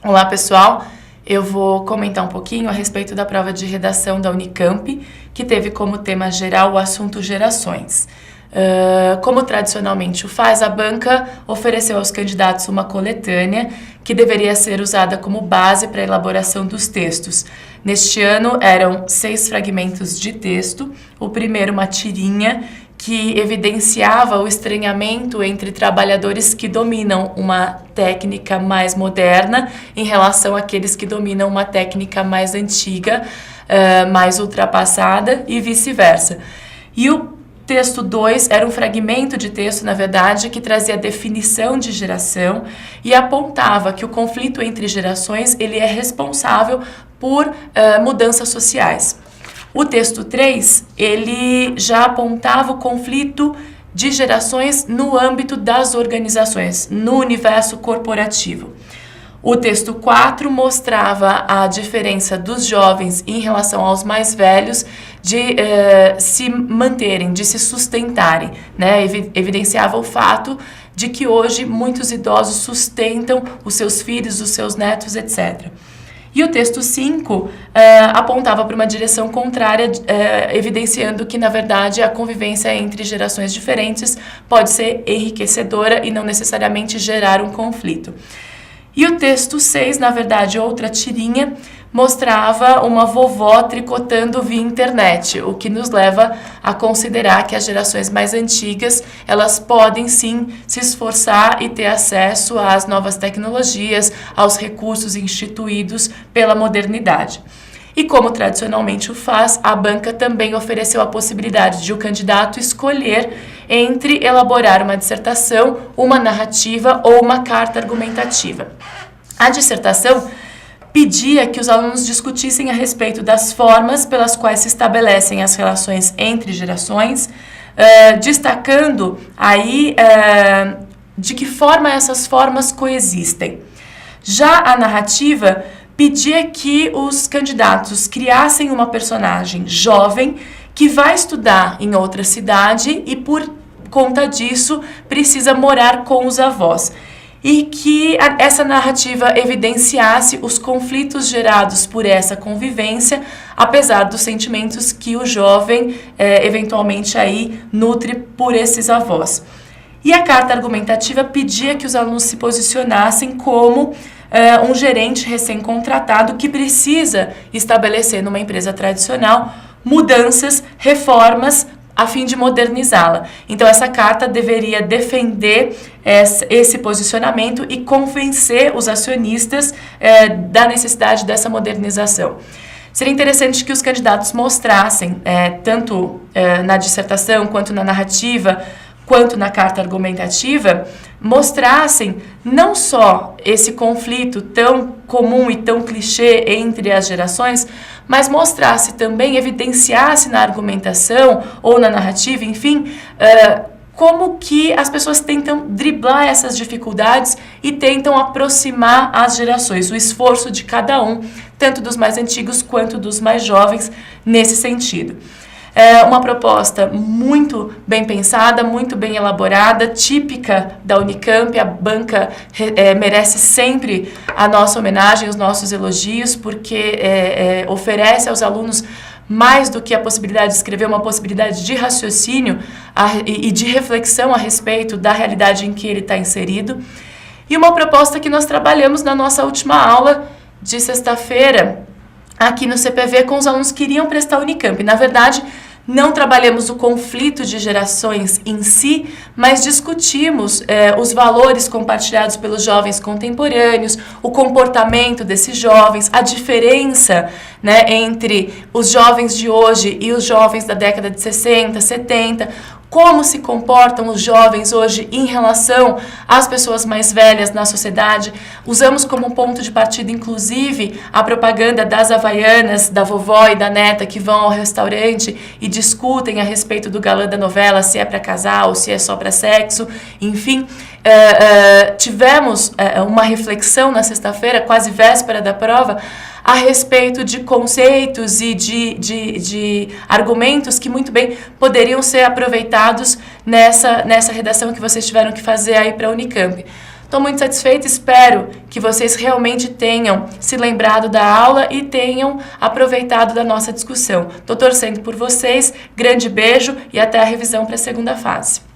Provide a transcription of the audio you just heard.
Olá, pessoal. Eu vou comentar um pouquinho a respeito da prova de redação da Unicamp, que teve como tema geral o assunto gerações. Como tradicionalmente o faz, a banca ofereceu aos candidatos uma coletânea que deveria ser usada como base para a elaboração dos textos. Neste ano eram 6 fragmentos de texto, o primeiro uma tirinha que evidenciava o estranhamento entre trabalhadores que dominam uma técnica mais moderna em relação àqueles que dominam uma técnica mais antiga, mais ultrapassada e vice-versa. E o texto 2 era um fragmento de texto, na verdade, que trazia a definição de geração e apontava que o conflito entre gerações ele é responsável por mudanças sociais. O texto 3, ele já apontava o conflito de gerações no âmbito das organizações, no universo corporativo. O texto 4 mostrava a diferença dos jovens em relação aos mais velhos de se manterem, de se sustentarem, né? Evidenciava o fato de que hoje muitos idosos sustentam os seus filhos, os seus netos, etc. E o texto 5 apontava para uma direção contrária, evidenciando que, na verdade, a convivência entre gerações diferentes pode ser enriquecedora e não necessariamente gerar um conflito. E o texto 6, na verdade, outra tirinha, mostrava uma vovó tricotando via internet, o que nos leva a considerar que as gerações mais antigas, elas podem sim se esforçar e ter acesso às novas tecnologias, aos recursos instituídos pela modernidade. E como tradicionalmente o faz, a banca também ofereceu a possibilidade de o candidato escolher entre elaborar uma dissertação, uma narrativa ou uma carta argumentativa. A dissertação pedia que os alunos discutissem a respeito das formas pelas quais se estabelecem as relações entre gerações, destacando aí de que forma essas formas coexistem. Já a narrativa pedia que os candidatos criassem uma personagem jovem que vai estudar em outra cidade e, por conta disso, precisa morar com os avós. E que essa narrativa evidenciasse os conflitos gerados por essa convivência, apesar dos sentimentos que o jovem eventualmente aí nutre por esses avós. E a carta argumentativa pedia que os alunos se posicionassem como um gerente recém-contratado que precisa estabelecer numa empresa tradicional mudanças, reformas, a fim de modernizá-la. Então, essa carta deveria defender esse posicionamento e convencer os acionistas da necessidade dessa modernização. Seria interessante que os candidatos mostrassem, tanto na dissertação, quanto na narrativa, quanto na carta argumentativa, mostrassem não só esse conflito tão comum e tão clichê entre as gerações, mas mostrasse também, evidenciasse na argumentação ou na narrativa, enfim, como que as pessoas tentam driblar essas dificuldades e tentam aproximar as gerações, o esforço de cada um, tanto dos mais antigos quanto dos mais jovens, nesse sentido. É uma proposta muito bem pensada, muito bem elaborada, típica da Unicamp. A banca merece sempre a nossa homenagem, os nossos elogios, porque oferece aos alunos mais do que a possibilidade de escrever, uma possibilidade de raciocínio e de reflexão a respeito da realidade em que ele está inserido. E uma proposta que nós trabalhamos na nossa última aula de sexta-feira, aqui no CPV, com os alunos que iriam prestar Unicamp. Na verdade, não trabalhamos o conflito de gerações em si, mas discutimos os valores compartilhados pelos jovens contemporâneos, o comportamento desses jovens, a diferença, né, entre os jovens de hoje e os jovens da década de 60, 70, como se comportam os jovens hoje em relação às pessoas mais velhas na sociedade. Usamos como ponto de partida, inclusive, a propaganda das Havaianas, da vovó e da neta que vão ao restaurante e discutem a respeito do galã da novela, se é para casar ou se é só para sexo. Enfim, tivemos uma reflexão na sexta-feira, quase véspera da prova, a respeito de conceitos e de argumentos que muito bem poderiam ser aproveitados nessa redação que vocês tiveram que fazer aí para a Unicamp. Estou muito satisfeita, espero que vocês realmente tenham se lembrado da aula e tenham aproveitado da nossa discussão. Estou torcendo por vocês, grande beijo e até a revisão para a segunda fase.